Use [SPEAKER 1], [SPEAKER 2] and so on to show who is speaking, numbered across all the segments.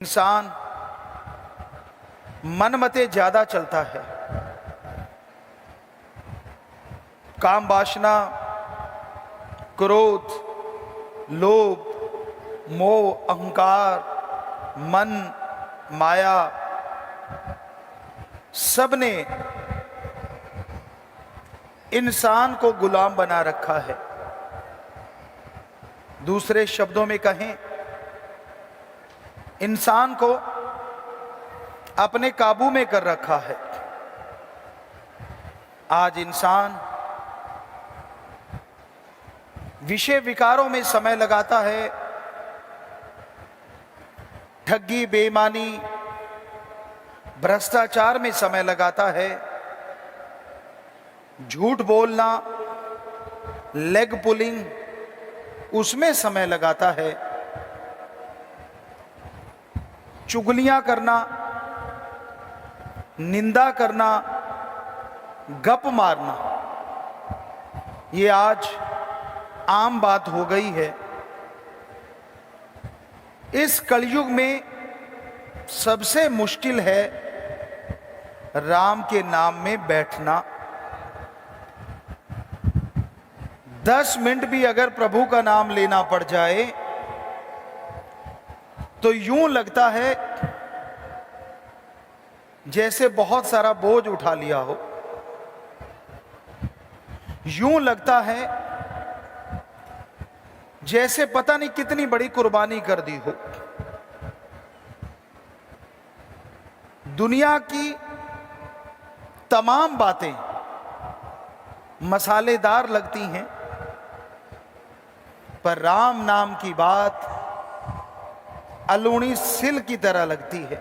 [SPEAKER 1] इंसान मनमते ज्यादा चलता है। काम वासना, क्रोध, लोभ, मोह, अहंकार, मन, माया सबने इंसान को गुलाम बना रखा है। दूसरे शब्दों में कहें, इंसान को अपने काबू में कर रखा है। आज इंसान विषय विकारों में समय लगाता है। ठगी, बेईमानी, भ्रष्टाचार में समय लगाता है। झूठ बोलना, लेग पुलिंग, उसमें समय लगाता है। चुगलियां करना, निंदा करना, गप मारना, ये आज आम बात हो गई है। इस कलयुग में सबसे मुश्किल है राम के नाम में बैठना। 10 मिनट भी अगर प्रभु का नाम लेना पड़ जाए तो यूं लगता है जैसे बहुत सारा बोझ उठा लिया हो। यूं लगता है जैसे पता नहीं कितनी बड़ी कुर्बानी कर दी हो। दुनिया की तमाम बातें मसालेदार लगती हैं, पर राम नाम की बात अलूणी सिल की तरह लगती है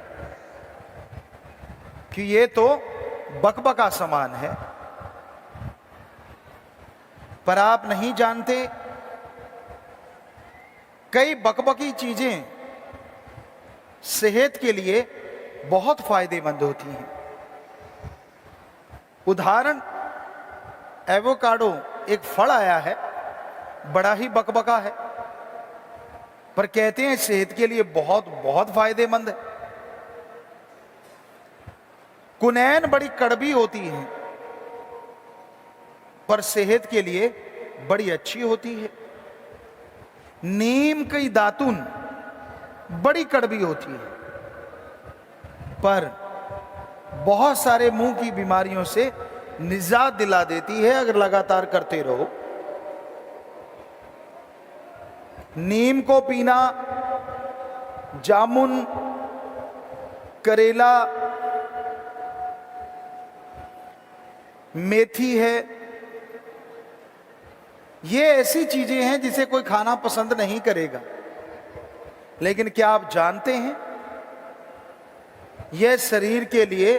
[SPEAKER 1] कि ये तो बकबका समान है। पर आप नहीं जानते, कई बकबकी चीजें सेहत के लिए बहुत फायदेमंद होती हैं। उदाहरण, एवोकाडो एक फल आया है, बड़ा ही बकबका है, पर कहते हैं सेहत के लिए बहुत बहुत फायदेमंद है। कुनैन बड़ी कड़वी होती है, पर सेहत के लिए बड़ी अच्छी होती है। नीम की दातुन बड़ी कड़वी होती है, पर बहुत सारे मुंह की बीमारियों से निजात दिला देती है अगर लगातार करते रहो। नीम को पीना, जामुन, करेला, मेथी है, ये ऐसी चीजें हैं जिसे कोई खाना पसंद नहीं करेगा। लेकिन क्या आप जानते हैं, यह शरीर के लिए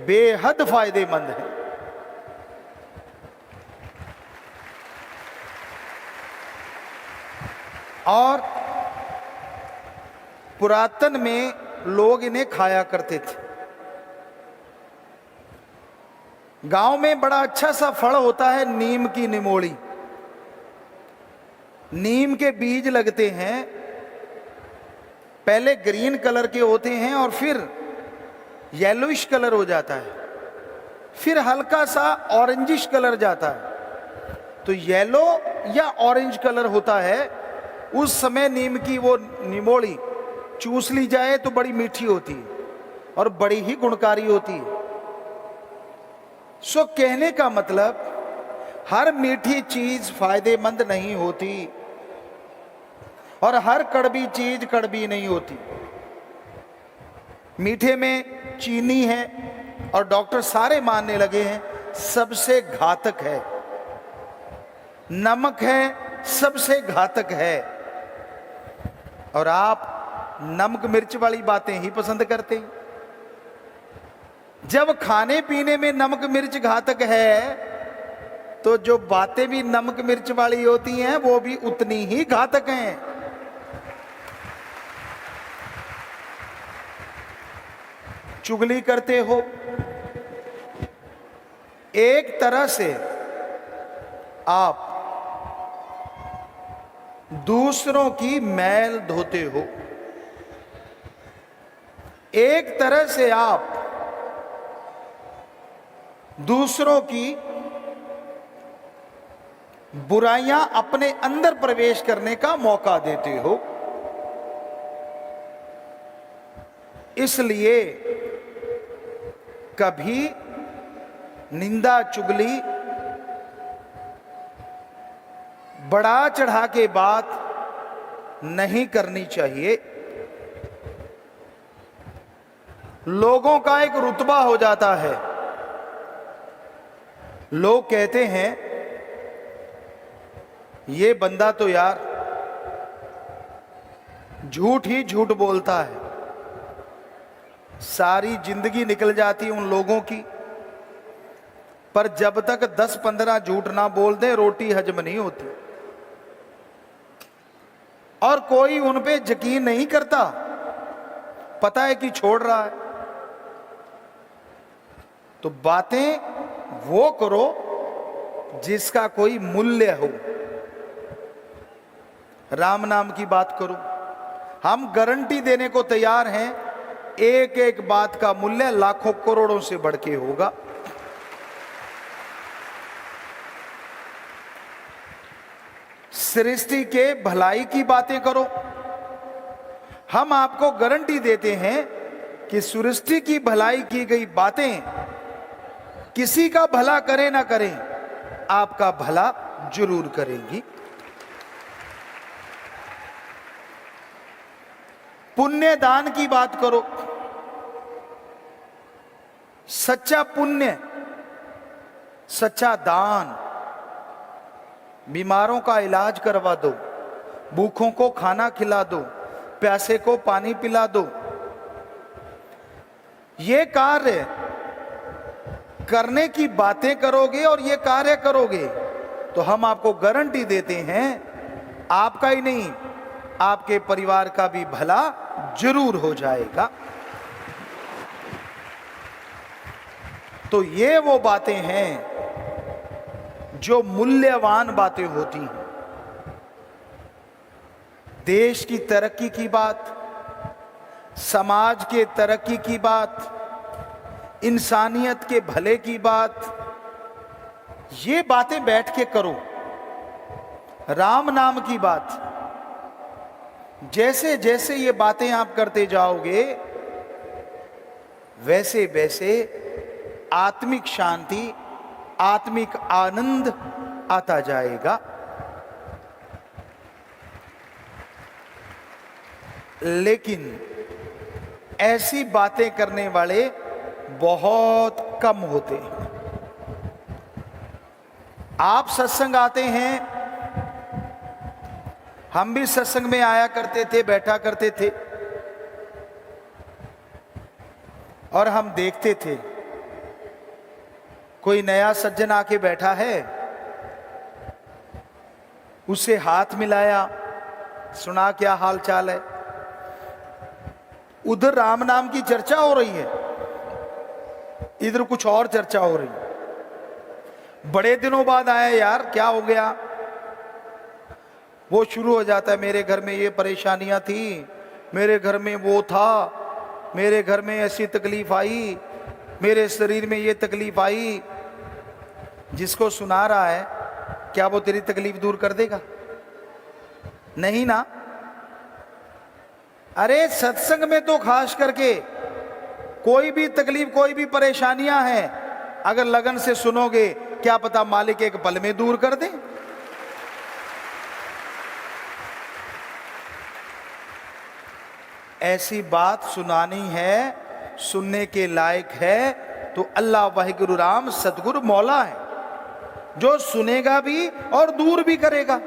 [SPEAKER 1] बेहद फायदेमंद है। और पुरातन में लोग इन्हें खाया करते थे। गांव में बड़ा अच्छा सा फल होता है नीम की निमोली। नीम के बीज लगते हैं, पहले ग्रीन कलर के होते हैं और फिर येलोइश कलर हो जाता है, फिर हल्का सा ऑरेंजिश कलर जाता है। तो येलो या ऑरेंज कलर होता है। उस समय नीम की वो निमोली चूस ली जाए तो बड़ी मीठी होती है और बड़ी ही गुणकारी होती है। सो कहने का मतलब, हर मीठी चीज फायदेमंद नहीं होती और हर कड़वी चीज कड़वी नहीं होती। मीठे में चीनी है और डॉक्टर सारे मानने लगे हैं सबसे घातक है। नमक है, सबसे घातक है। और आप नमक मिर्च वाली बातें ही पसंद करते हैं। जब खाने पीने में नमक मिर्च घातक है, तो जो बातें भी नमक मिर्च वाली होती हैं वो भी उतनी ही घातक हैं। चुगली करते हो, एक तरह से आप दूसरों की मैल धोते हो। एक तरह से आप दूसरों की बुराइयां अपने अंदर प्रवेश करने का मौका देते हो। इसलिए कभी निंदा चुगली बढ़ा चढ़ा के बात नहीं करनी चाहिए। लोगों का एक रुतबा हो जाता है। लोग कहते हैं ये बंदा तो यार झूठ ही झूठ बोलता है। सारी जिंदगी निकल जाती उन लोगों की, पर जब तक 10-15 झूठ ना बोल दे रोटी हजम नहीं होती। और कोई उन पे यकीन नहीं करता, पता है कि छोड़ रहा है। तो बातें वो करो जिसका कोई मूल्य हो। राम नाम की बात करो। हम गारंटी देने को तैयार हैं, एक एक बात का मूल्य लाखों करोड़ों से बढ़ के होगा। सृष्टि के भलाई की बातें करो। हम आपको गारंटी देते हैं कि सृष्टि की भलाई की गई बातें किसी का भला करे ना करें, आपका भला जरूर करेंगी। पुण्य दान की बात करो। सच्चा पुण्य, सच्चा दान। बीमारों का इलाज करवा दो, भूखों को खाना खिला दो, प्यासे को पानी पिला दो। ये कार्य करने की बातें करोगे और ये कार्य करोगे तो हम आपको गारंटी देते हैं, आपका ही नहीं आपके परिवार का भी भला जरूर हो जाएगा। तो ये वो बातें हैं जो मूल्यवान बातें होती हैं। देश की तरक्की की बात, समाज के तरक्की की बात, इंसानियत के भले की बात, ये बातें बैठ के करो। राम नाम की बात, जैसे जैसे ये बातें आप करते जाओगे वैसे वैसे आत्मिक शांति, आत्मिक आनंद आता जाएगा। लेकिन ऐसी बातें करने वाले बहुत कम होते हैं। आप सत्संग आते हैं, हम भी सत्संग में आया करते थे, बैठा करते थे, और हम देखते थे कोई नया सज्जन आके बैठा है, उससे हाथ मिलाया, सुना क्या हाल चाल है। उधर राम नाम की चर्चा हो रही है, इधर कुछ और चर्चा हो रही है। बड़े दिनों बाद आया, यार क्या हो गया। वो शुरू हो जाता है, मेरे घर में ये परेशानियां थी, मेरे घर में वो था, मेरे घर में ऐसी तकलीफ आई, मेरे शरीर में ये तकलीफ आई। जिसको सुना रहा है क्या वो तेरी तकलीफ दूर कर देगा? नहीं ना। अरे सत्संग में तो खास करके कोई भी तकलीफ, कोई भी परेशानियां हैं, अगर लगन से सुनोगे क्या पता मालिक एक पल में दूर कर दे। ऐसी बात सुनानी है, सुनने के लायक है तो अल्लाह वाहिगुरु राम सतगुरु मौला है, जो सुनेगा भी और दूर भी करेगा।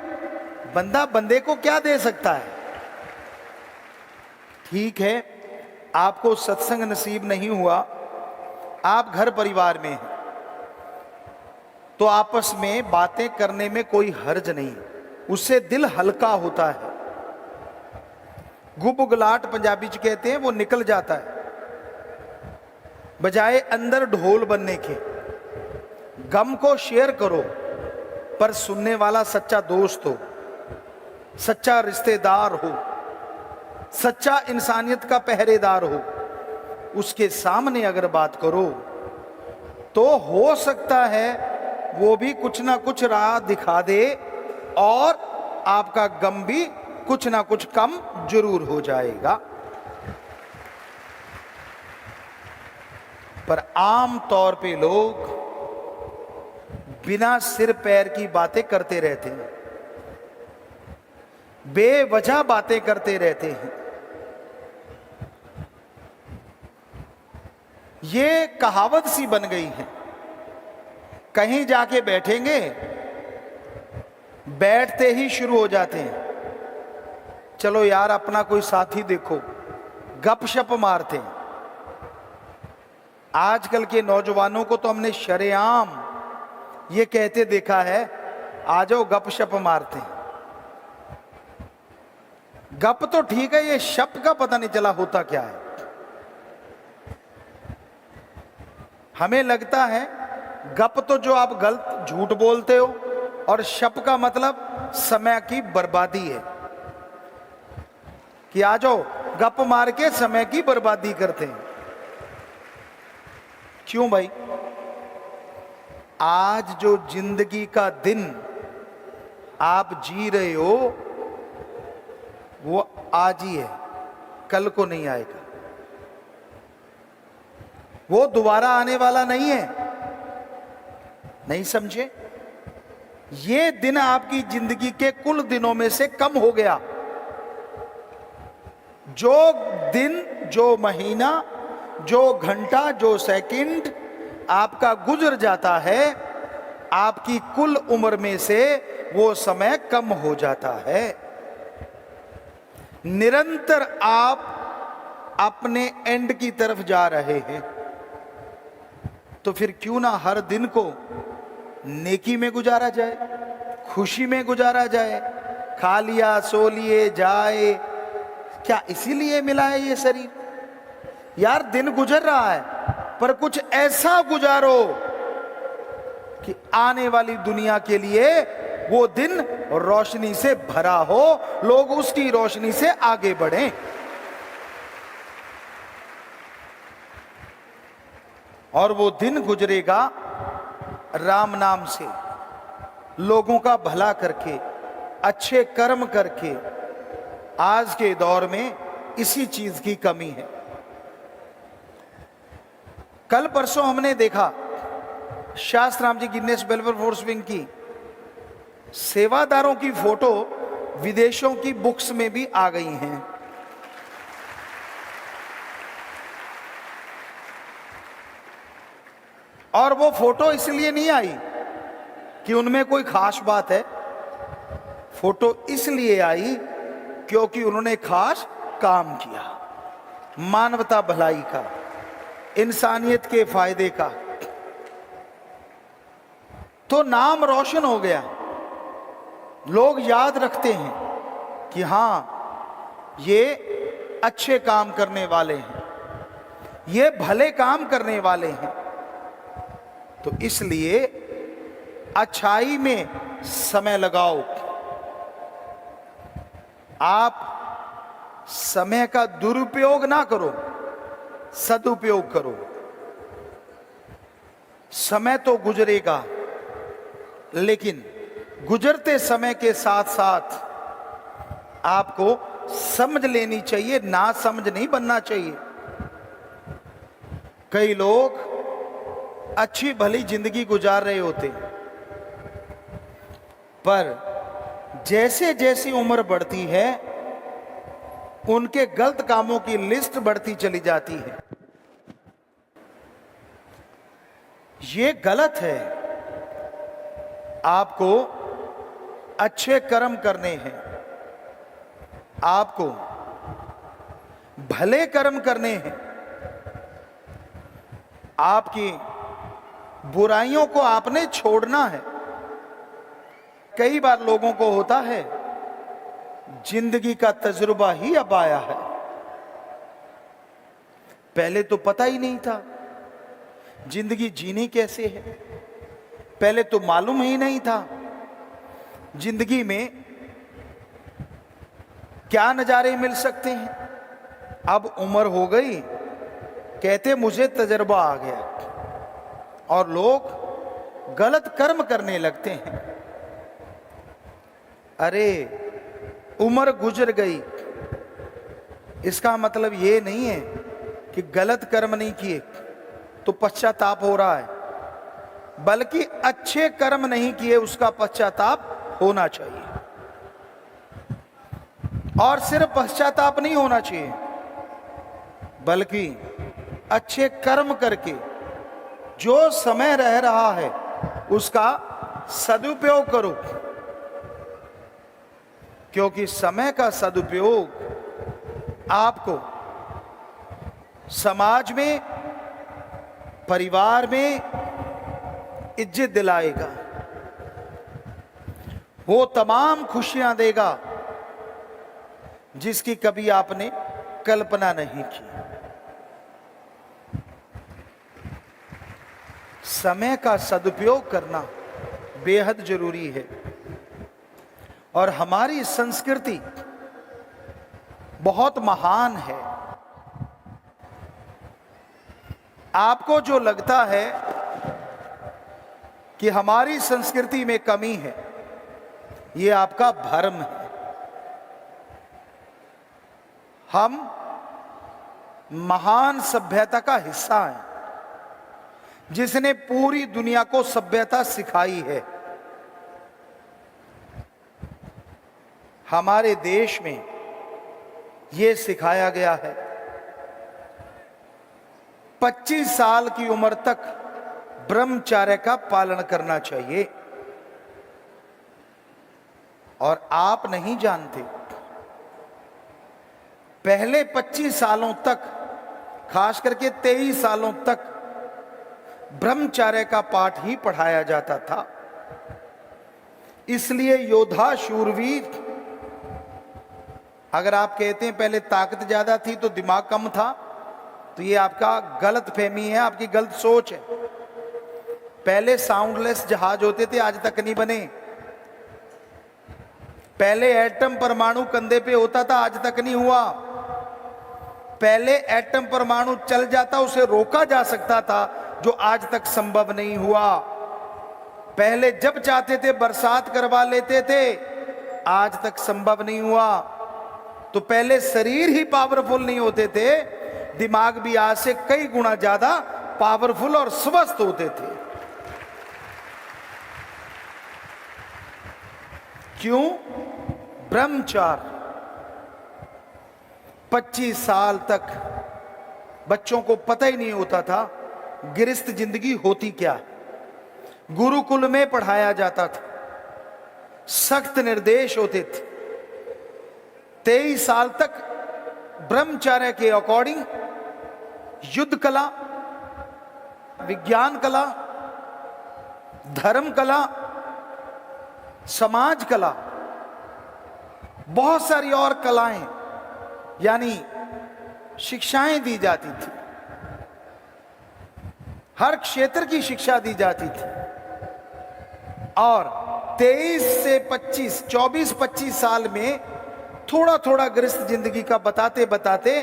[SPEAKER 1] बंदा बंदे को क्या दे सकता है? ठीक है, आपको सत्संग नसीब नहीं हुआ, आप घर परिवार में हैं, तो आपस में बातें करने में कोई हर्ज नहीं, उससे दिल हल्का होता है। गुबगुलाट पंजाबी च कहते हैं, वो निकल जाता है। बजाय अंदर ढोल बनने के, गम को शेयर करो, पर सुनने वाला सच्चा दोस्त हो, सच्चा रिश्तेदार हो, सच्चा इंसानियत का पहरेदार हो। उसके सामने अगर बात करो तो हो सकता है वो भी कुछ ना कुछ राह दिखा दे और आपका गम भी कुछ ना कुछ कम जरूर हो जाएगा। पर आम तौर पे लोग बिना सिर पैर की बातें करते रहते हैं, बेवजह बातें करते रहते हैं। ये कहावत सी बन गई है, कहीं जाके बैठेंगे, बैठते ही शुरू हो जाते हैं, चलो यार अपना कोई साथी देखो, गपशप मारते हैं। आजकल के नौजवानों को तो हमने शरेआम ये कहते देखा है, आ जाओ गपशप मारते हैं। गप तो ठीक है, ये शप का पता नहीं चला होता क्या है। हमें लगता है गप तो जो आप गलत झूठ बोलते हो, और शप का मतलब समय की बर्बादी है कि आ जाओ गप मार के समय की बर्बादी करते हैं। क्यों भाई? आज जो जिंदगी का दिन आप जी रहे हो वो आज ही है, कल को नहीं आएगा, वो दोबारा आने वाला नहीं है। नहीं समझे? ये दिन आपकी जिंदगी के कुल दिनों में से कम हो गया। जो दिन, जो महीना, जो घंटा, जो सेकंड आपका गुजर जाता है, आपकी कुल उम्र में से वो समय कम हो जाता है। निरंतर आप अपने एंड की तरफ जा रहे हैं, तो फिर क्यों ना हर दिन को नेकी में गुजारा जाए, खुशी में गुजारा जाए। खा लिया, सो लिए, जाए, क्या इसीलिए मिला है ये शरीर? यार दिन गुजर रहा है, पर कुछ ऐसा गुजारो कि आने वाली दुनिया के लिए वो दिन रोशनी से भरा हो, लोग उसकी रोशनी से आगे बढ़ें। और वो दिन गुजरेगा राम नाम से, लोगों का भला करके, अच्छे कर्म करके। आज के दौर में इसी चीज की कमी है। कल परसों हमने देखा शास्त्राम जी गिनेस वेलफेयर फोर्स विंग की सेवादारों की फोटो विदेशों की बुक्स में भी आ गई हैं। और वो फोटो इसलिए नहीं आई कि उनमें कोई खास बात है, फोटो इसलिए आई क्योंकि उन्होंने खास काम किया, मानवता भलाई का, इंसानियत के फायदे का। तो नाम रोशन हो गया, लोग याद रखते हैं कि हां ये अच्छे काम करने वाले हैं, ये भले काम करने वाले हैं। तो इसलिए अच्छाई में समय लगाओ। आप समय का दुरुपयोग ना करो, सदुपयोग करो। समय तो गुजरेगा, लेकिन गुजरते समय के साथ साथ आपको समझ लेनी चाहिए, ना समझ नहीं बनना चाहिए। कई लोग अच्छी भली जिंदगी गुजार रहे होते, पर जैसे जैसी उम्र बढ़ती है उनके गलत कामों की लिस्ट बढ़ती चली जाती है। ये गलत है। आपको अच्छे कर्म करने हैं, आपको भले कर्म करने हैं, आपकी बुराइयों को आपने छोड़ना है। कई बार लोगों को होता है जिंदगी का तजुर्बा ही अब आया है, पहले तो पता ही नहीं था जिंदगी जीनी कैसे है, पहले तो मालूम ही नहीं था जिंदगी में क्या नजारे मिल सकते हैं। अब उम्र हो गई, कहते मुझे तजर्बा आ गया, और लोग गलत कर्म करने लगते हैं। अरे उम्र गुजर गई, इसका मतलब ये नहीं है कि गलत कर्म नहीं किए तो पश्चाताप हो रहा है, बल्कि अच्छे कर्म नहीं किए उसका पश्चाताप होना चाहिए। और सिर्फ पश्चाताप नहीं होना चाहिए, बल्कि अच्छे कर्म करके जो समय रह रहा है उसका सदुपयोग करो, क्योंकि समय का सदुपयोग आपको समाज में, परिवार में इज्जत दिलाएगा, वो तमाम खुशियां देगा जिसकी कभी आपने कल्पना नहीं की। समय का सदुपयोग करना बेहद जरूरी है। और हमारी संस्कृति बहुत महान है। आपको जो लगता है कि हमारी संस्कृति में कमी है, ये आपका भ्रम है। हम महान सभ्यता का हिस्सा हैं, जिसने पूरी दुनिया को सभ्यता सिखाई है। हमारे देश में यह सिखाया गया है 25 साल की उम्र तक ब्रह्मचर्य का पालन करना चाहिए। और आप नहीं जानते, पहले 25 सालों तक, खास करके 23 सालों तक ब्रह्मचर्य का पाठ ही पढ़ाया जाता था। इसलिए योद्धा शूरवीर, अगर आप कहते हैं पहले ताकत ज्यादा थी तो दिमाग कम था, तो ये आपका गलत फहमी है, आपकी गलत सोच है। पहले साउंडलेस जहाज होते थे, आज तक नहीं बने। पहले एटम परमाणु कंधे पे होता था, आज तक नहीं हुआ। पहले एटम परमाणु चल जाता, उसे रोका जा सकता था, जो आज तक संभव नहीं हुआ। पहले जब चाहते थे बरसात करवा लेते थे, आज तक संभव नहीं हुआ। तो पहले शरीर ही पावरफुल नहीं होते थे, दिमाग भी आज से कई गुना ज्यादा पावरफुल और स्वस्थ होते थे। क्यों? ब्रह्मचर्य। 25 साल तक बच्चों को पता ही नहीं होता था गृहस्थ जिंदगी होती क्या। गुरुकुल में पढ़ाया जाता था, सख्त निर्देश होते थे। 23 साल तक ब्रह्मचर्य के अकॉर्डिंग युद्ध कला, विज्ञान कला, धर्म कला, समाज कला, बहुत सारी और कलाएं यानी शिक्षाएं दी जाती थी। हर क्षेत्र की शिक्षा दी जाती थी। और 23 से 25, 24-25 साल में थोड़ा थोड़ा गृहस्थ जिंदगी का बताते बताते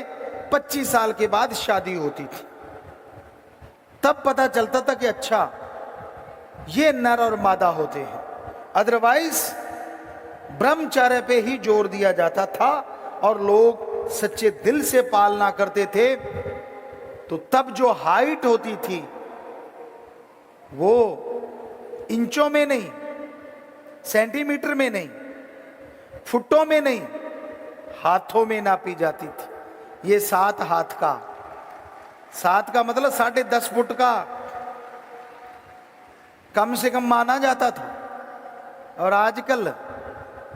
[SPEAKER 1] 25 साल के बाद शादी होती थी। तब पता चलता था कि अच्छा, ये नर और मादा होते हैं। अदरवाइज ब्रह्मचर्य पे ही जोर दिया जाता था और लोग सच्चे दिल से पालना करते थे। तो तब जो हाइट होती थी वो इंचों में नहीं, सेंटीमीटर में नहीं, फुटों में नहीं, हाथों में नापी जाती थी। ये 7 हाथ का, 7 का मतलब 10.5 फुट का कम से कम माना जाता था। और आजकल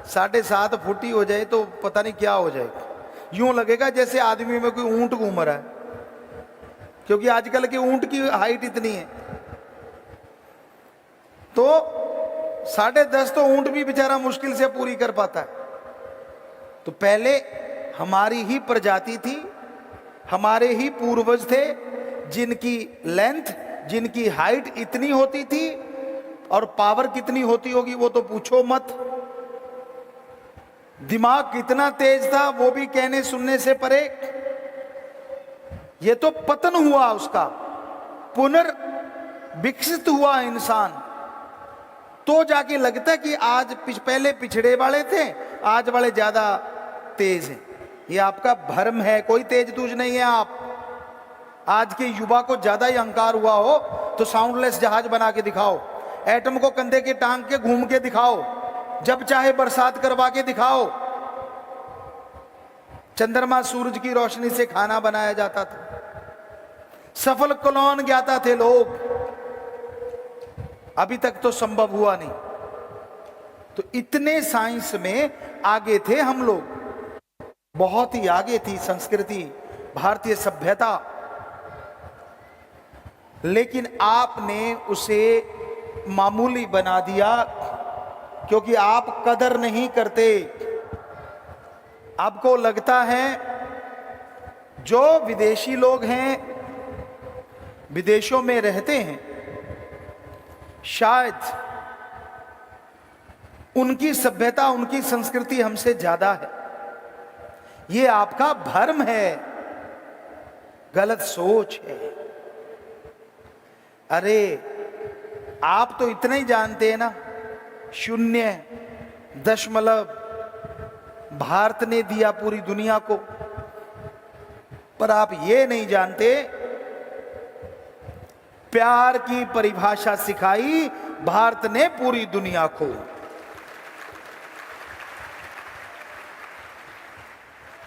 [SPEAKER 1] 7.5 फुट ही हो जाए तो पता नहीं क्या हो जाएगा। यूं लगेगा जैसे आदमी में कोई ऊंट घूम रहा है, क्योंकि आजकल के ऊंट की हाइट इतनी है। तो 10.5 तो ऊंट भी बेचारा मुश्किल से पूरी कर पाता है। तो पहले हमारी ही प्रजाति थी, हमारे ही पूर्वज थे जिनकी लेंथ, जिनकी हाइट इतनी होती थी। और पावर कितनी होती होगी वो तो पूछो मत। दिमाग कितना तेज था वो भी कहने सुनने से परे। ये तो पतन हुआ उसका, पुनर्विकसित हुआ इंसान, तो जाके लगता कि आज पहले पिछड़े वाले थे, आज वाले ज्यादा तेज हैं। ये आपका भ्रम है, कोई तेज तुझ नहीं है आप। आज के युवा को ज्यादा ही अहंकार हुआ हो तो साउंडलेस जहाज बना के दिखाओ, एटम को कंधे के टांग के घूम के दिखाओ, जब चाहे बरसात करवा के दिखाओ। चंद्रमा सूरज की रोशनी से खाना बनाया जाता था, सफल कॉलोन ज्ञाता थे लोग, अभी तक तो संभव हुआ नहीं। तो इतने साइंस में आगे थे हम लोग, बहुत ही आगे थी संस्कृति, भारतीय सभ्यता, लेकिन आपने उसे मामूली बना दिया क्योंकि आप कदर नहीं करते। आपको लगता है जो विदेशी लोग हैं, विदेशों में रहते हैं, शायद उनकी सभ्यता, उनकी संस्कृति हमसे ज्यादा है। ये आपका भ्रम है, गलत सोच है। अरे आप तो इतना ही जानते हैं ना, 0.0 भारत ने दिया पूरी दुनिया को, पर आप ये नहीं जानते प्यार की परिभाषा सिखाई भारत ने पूरी दुनिया को।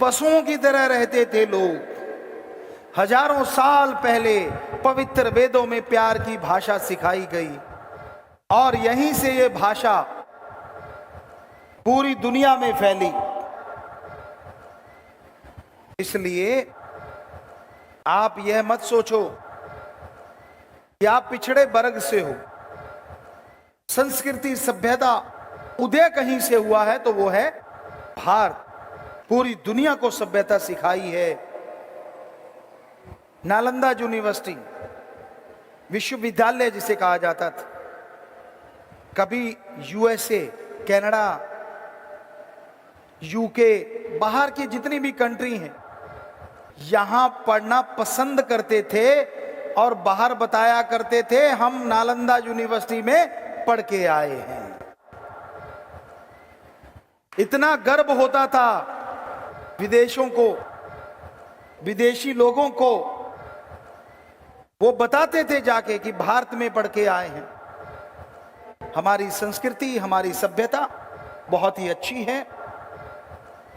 [SPEAKER 1] पशुओं की तरह रहते थे लोग। हजारों साल पहले पवित्र वेदों में प्यार की भाषा सिखाई गई और यहीं से ये भाषा पूरी दुनिया में फैली। इसलिए आप यह मत सोचो कि आप पिछड़े वर्ग से हो। संस्कृति, सभ्यता उदय कहीं से हुआ है तो वो है भारत। पूरी दुनिया को सभ्यता सिखाई है। नालंदा यूनिवर्सिटी, विश्वविद्यालय जिसे कहा जाता था, कभी यूएसए, कनाडा, यूके, बाहर की जितनी भी कंट्री हैं, यहां पढ़ना पसंद करते थे और बाहर बताया करते थे हम नालंदा यूनिवर्सिटी में पढ़ के आए हैं। इतना गर्व होता था विदेशों को, विदेशी लोगों को, वो बताते थे जाके कि भारत में पढ़ के आए हैं। हमारी संस्कृति, हमारी सभ्यता बहुत ही अच्छी है।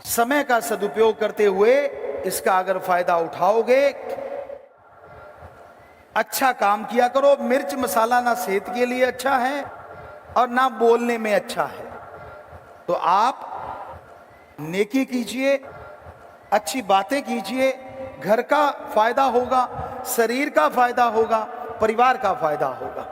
[SPEAKER 1] समय का सदुपयोग करते हुए इसका अगर फायदा उठाओगे, अच्छा काम किया करो। मिर्च मसाला ना सेहत के लिए अच्छा है और ना बोलने में अच्छा है। तो आप नेकी कीजिए, अच्छी बातें कीजिए, घर का फायदा होगा, शरीर का फायदा होगा, परिवार का फायदा होगा।